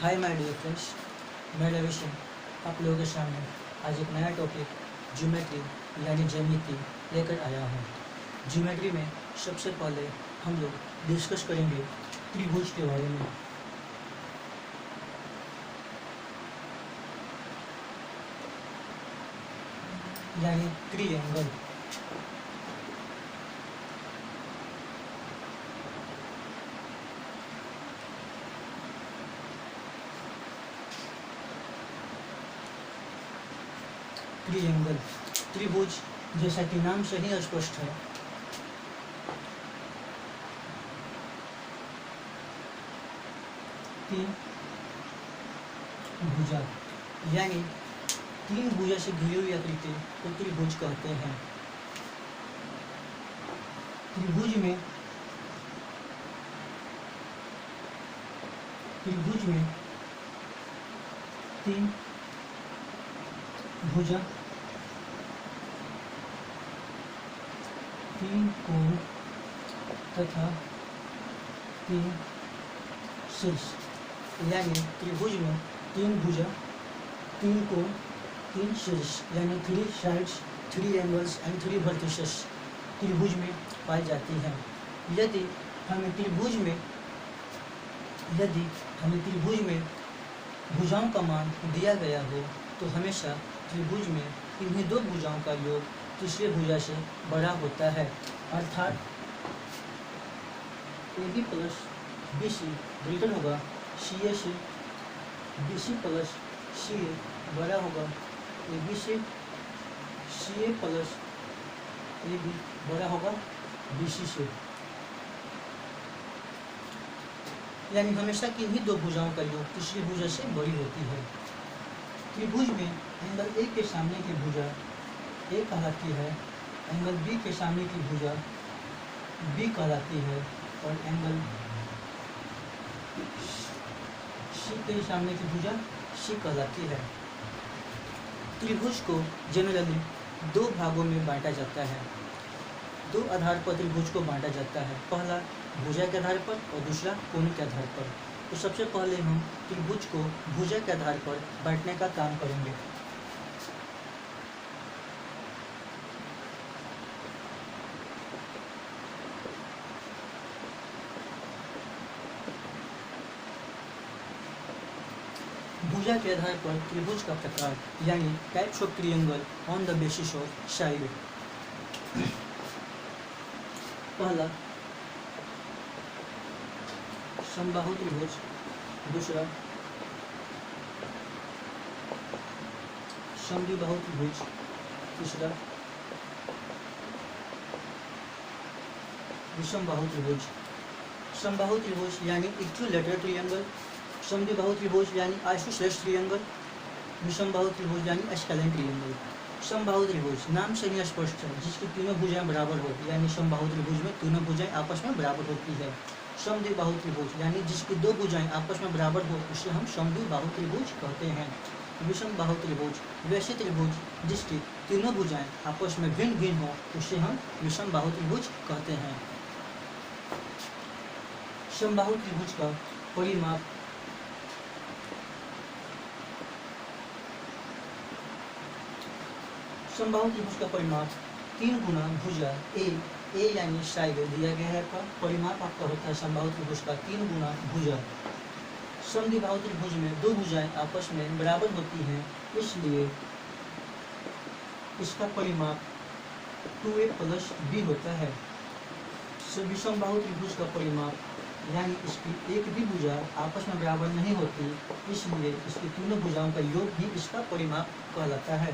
Hi my dear friends, मैं revision आप लोगों के सामने आज एक नया टॉपिक ज्योमेट्री यानी ज्यामिति लेकर आया हूँ। ज्योमेट्री में सबसे पहले हम लोग डिस्कस करेंगे त्रिभुज के बारे में। यानी ट्रायंगल। ट्रायंगल त्रिभुज, जैसा कि नाम से ही स्पष्ट है, तीन भुजा यानी तीन भुजा से घिरी हुई आकृति को त्रिभुज कहते हैं। त्रिभुज में तीन भुजा, तीन कोण तथा तीन शीर्ष। यानी त्रिभुज में तीन भुजा, तीन कोण, तीन शीर्ष यानी 3 साइड्स, 3 एंगल्स एंड 3 वर्टिसेस त्रिभुज में पाई जाती हैं। यदि हमें त्रिभुज में भुजाओं का मान दिया गया हो तो हमेशा त्रिभुज में इन्हीं दो भुजाओं का योग तीसरे भुजा से बड़ा होता है, अर्थात AB प्लस BC ग्रेटर होगा CA से, BC प्लस CA बड़ा होगा AB से, CA प्लस AB बड़ा होगा BC से। यानी हमेशा किन्हीं दो भुजाओं का योग तीसरी भुजा से बड़ी होती है। त्रिभुज में एंगल A के सामने की भुजा A कहलाती है, एंगल B के सामने की भुजा B कहलाती है और एंगल C के सामने की भुजा C कहलाती है। त्रिभुज को जनरली दो भागों में बांटा जाता है। दो आधार पर त्रिभुज को बांटा जाता है, पहला भुजा के आधार पर और दूसरा कोण के आधार पर। तो सबसे पहले हम त्रिभुज को भुजा के आधार पर बांटने का काम करेंगे। भुजा के आधार पर त्रिभुज का प्रकार यानी types of triangle on the basis of side. पहला समबाहु त्रिभुज, दूसरा समद्विबाहु त्रिभुज, तीसरा विषमबाहु त्रिभुज। समबाहु त्रिभुज यानी इक्विलैटरल ट्रायंगल, समद्विबाहु त्रिभुज यानी आइसोसेलेस ट्रायंगल, विषमबाहु त्रिभुज यानी स्केलेन ट्रायंगल। समबाहु त्रिभुज नाम से ही स्पष्ट है, जिसकी तीनों भुजाएं बराबर हो, यानी समबाहु त्रिभुज में तीनों भुजाएं आपस में बराबर होती है। समद्विबाहु त्रिभुज यानी जिसकी दो भुजाएं आपस में बराबर हो उसे हम समद्विबाहु त्रिभुज कहते हैं। विषमबाहु त्रिभुज वैसे त्रिभुज जिसकी तीनों भुजाएं आपस में भिन्न भिन्न हो उसे हम विषमबाहु त्रिभुज कहते हैं। समबाहु त्रिभुज का परिमाप समबाहु त्रिभुज का परिमाप 3 गुना भुजा ए यानी साइड दिया गया है। परिमाप आपका होता है समबाहु त्रिभुज का 3 गुना भुजा। समद्विबाहु त्रिभुज में दो भुजाएं आपस में बराबर होती हैं, इसलिए इसका परिमाप 2A प्लस B होता है। विषमबाहु त्रिभुज का परिमाप यानी इसकी एक भी भुजा आपस में बराबर नहीं होती, इसलिए इसकी तीनों भुजाओं का योग ही इसका परिमाप कहलाता है।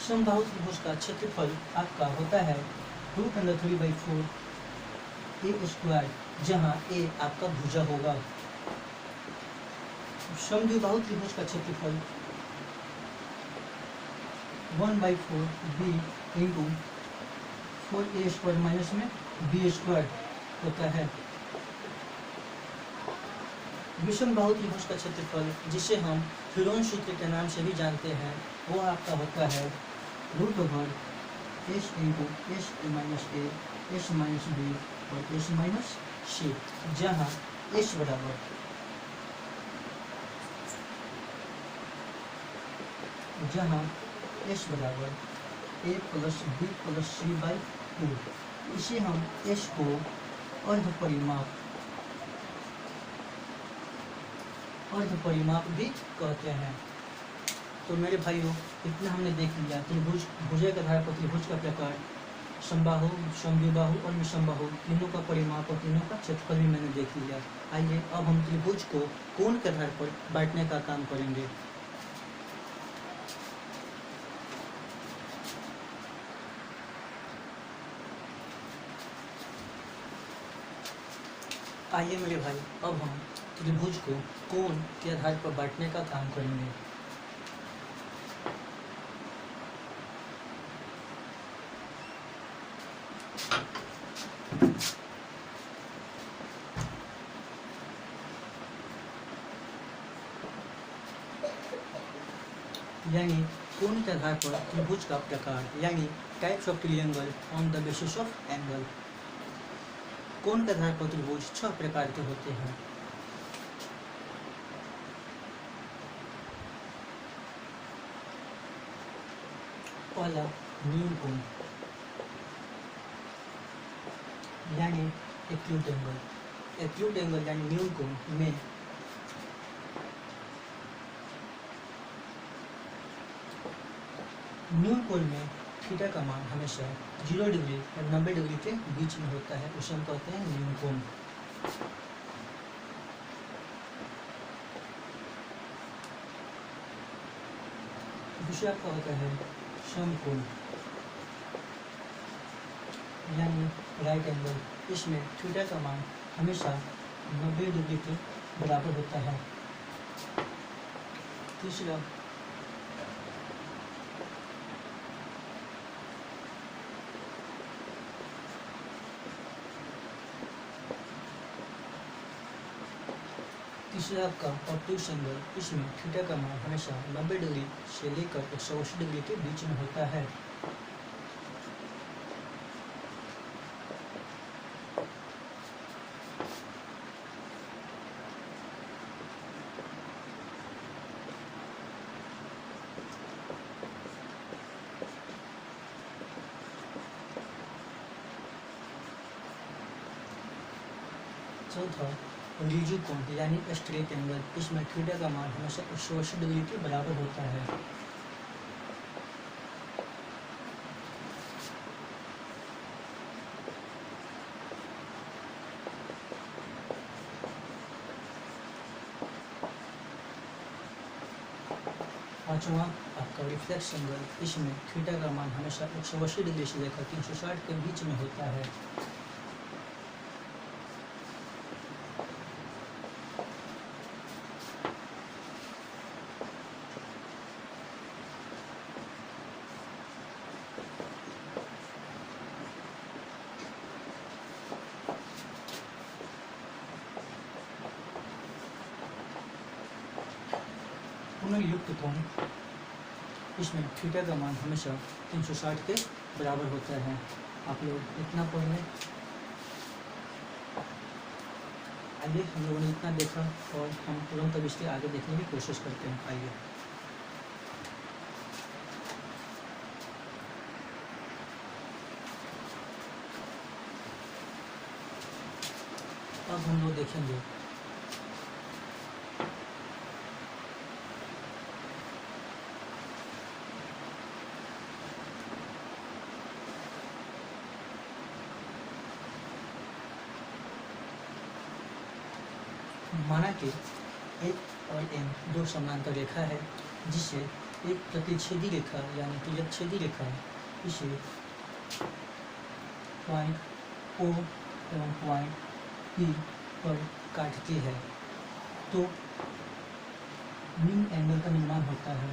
समबाहु त्रिभुज का क्षेत्रफल आपका होता है √3/4 A², जहाँ A आपका भुजा होगा। समद्विबाहु त्रिभुज का क्षेत्रफल 1/4 B इंटू 4A² माइनस में B² होता है। विषमबाहु त्रिभुज का क्षेत्रफल, जिसे हम हीरोन सूत्र के नाम से भी जानते हैं, वो आपका होता है √S into S minus A, S minus B और S माइनस सी, जहाँ एस बराबर A plus B plus C by 2, इसे हम एस को अर्ध परिमाप भी कहते हैं। तो मेरे भाइयों, इतना हमने देख लिया त्रिभुज, भुजक आधार पर त्रिभुज का प्रकार, समबाहु, समद्विबाहु और विषमबाहु, तीनों का परिमाप और तीनों का क्षेत्रफल भी मैंने देख लिया। आइए अब हम त्रिभुज को कोण के आधार पर बांटने का काम करेंगे। आइए मेरे भाई, अब हम त्रिभुज को कोण के आधार पर बांटने का काम करेंगे। यानी कोण के आधार पर त्रिभुज का प्रकार, यानी types of triangle on the basis of angle. कोण के आधार पर त्रिभुज 6 प्रकार के होते हैं। पहला न्यून कोण, यानी एक्यूट एंगल। एक्यूट एंगल यानी न्यून कोण में न्यून कोण में थीटा का मान हमेशा 0 डिग्री और 90 डिग्री के बीच में होता है, उसे हम कहते हैं न्यून कोण। दूसरा आपका होता है समकोण, यानी राइट एंगल। इसमें थीटा का मान हमेशा 90 डिग्री के बराबर होता है। तीसरा आपका ऑब्टूस एंगल। इसमें थीटा का मान हमेशा 90 डिग्री से लेकर 180 डिग्री के बीच में होता है। चौथा रिजु कोण, यानी स्ट्रेट एंगल। इसमें थीटा का मान हमेशा 180 डिग्री के बराबर होता है। पांचवा आपका रिफ्लेक्स एंगल। इसमें थीटा का मान हमेशा 180 डिग्री से लेकर 360 के बीच में होता है। पुनर्युक्त कोण, इसमें थीटा का मान हमेशा 360 के बराबर होता है। आप लोग इतना पढ़ लें। आइए हम लोगों ने इतना देखा और हम तुरंत अब इसके आगे देखने की कोशिश करते हैं। आइए अब हम लोग देखेंगे माना कि एक और एम दो समानांतर रेखा है, जिसे एक प्रतिच्छेदी रेखा यानी कि छेदी रेखा इसे पॉइंट ओ एवं पॉइंट पी पर काटती है, तो मीन एंगल का निर्माण होता है।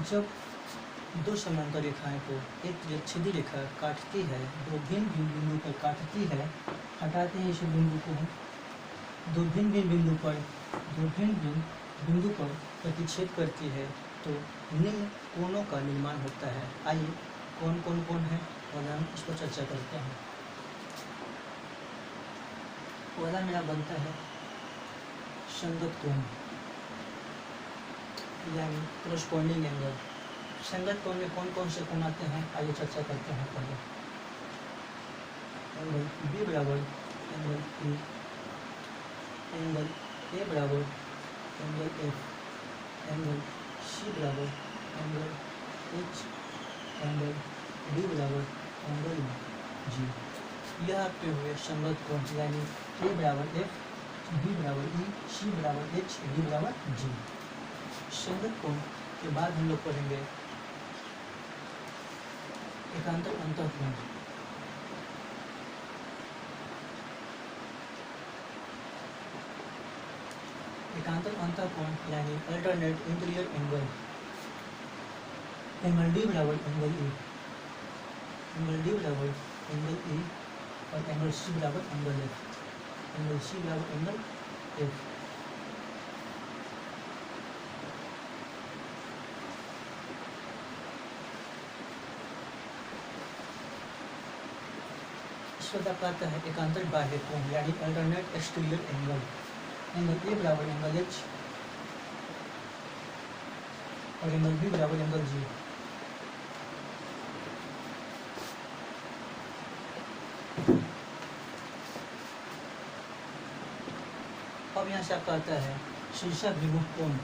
जब दो समांतर रेखाएं को एक छेदी रेखा काटती है, दो भिन्न भिन्न बिंदु पर काटती है, हटाते हैं इस बिंदु को, दो भिन्न भिन्न बिंदु पर प्रतिच्छेद करती है, तो निम्न कोणों का निर्माण होता है। आइए कौन कौन कोण है और हम इस पर चर्चा करते हैं। पहला मेरा बनता है संगत कोण यानी कोरस्पॉन्डिंग एंगल। संगत कोण में कौन कौन से कोण आते हैं, आइए चर्चा करते हैं। पहले एंगल बी बराबर एंगल ए, एंगल ए बराबर एंगल एफ, एंगल सी बराबर एंगल एच, एंगल डी बराबर एंगल जी। यह आपके हुए संगत कोण यानी ए बराबर एफ, बी बराबर ई, सी बराबर एच, डी बराबर जी। संगत कोण के बाद हम लोग पढ़ेंगे एकांतर अंतःकोण। एकांतर अंतःकोण यानी alternate interior angle. Angle D बराबर एंगल ए, एंगल डी बराबर एंगल ए और एंगल सी बराबर एंगल एफ, एंगल सी बराबर एंगल एफ। इस पर आता है एकांतर बाह्य कोण यानी alternate exterior angle. Angle A बराबर एंगल एच और एंगल बी बराबर एंगल जी। अब यहाँ से आपका आता है शीर्षाभिमुख कोण।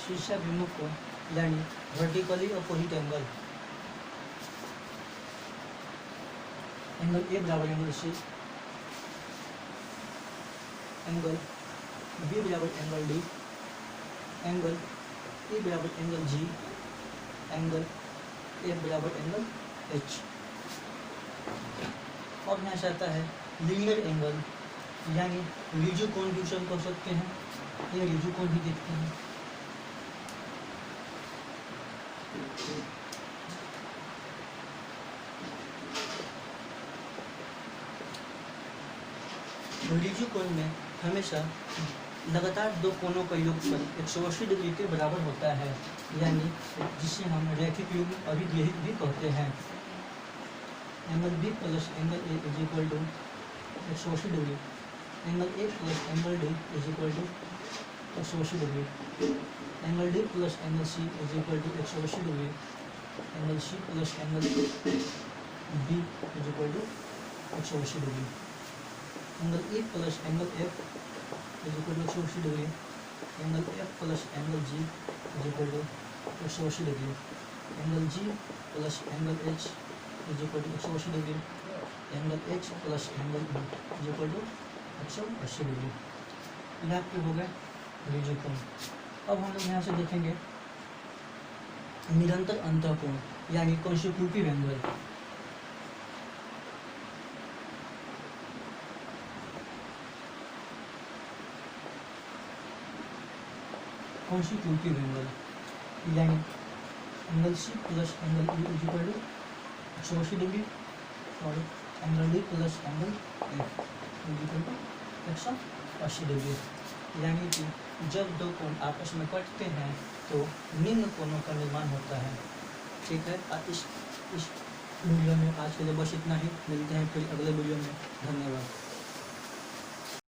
शीर्षाभिमुख कोण यानी vertically opposite angle. Angle A बराबर एंगल सी, एंगल बी बराबर एंगल डी, एंगल ए बराबर एंगल जी, एंगल ए बराबर एंगल एच। और यहाँ से आता है लीनियर एंगल यानी रिजु कोण भी उसे कर सकते हैं, ये रिजु कोण भी देखते हैं। रिजु कोण में हमेशा लगातार दो कोणों का योगफल 180 डिग्री के बराबर होता है, यानी जिसे हम रैखिक युग्म अभिग्रहित भी कहते हैं। Angle B plus angle A is equal to 180 degree, angle A plus angle D is equal to 180 degree, angle D plus angle C is equal to 180 degree, angle C plus angle B is equal to 180 degree, angle A plus angle F is equal to 180 degree, angle F plus angle G is equal to 180 degree, angle G plus angle H is equal to 180 degree, angle H plus angle E is equal to 180 degree. यह आपके हो गए रिजु कोण। अब हम लोग यहाँ से देखेंगे निरंतर अंतःकोण यानी कॉन्सिक्यूटिव एंगल। कॉन्सिक्यूटिव एंगल यानी angle C plus angle E is equal to 180 degree और angle D plus angle F is equal to 180 degree. यानी कि जब दो कोण आपस में कटते हैं तो निम्न कोणों का निर्माण होता है। ठीक है, इस वीडियो में आज के लिए बस इतना ही। मिलते हैं फिर अगले वीडियो में।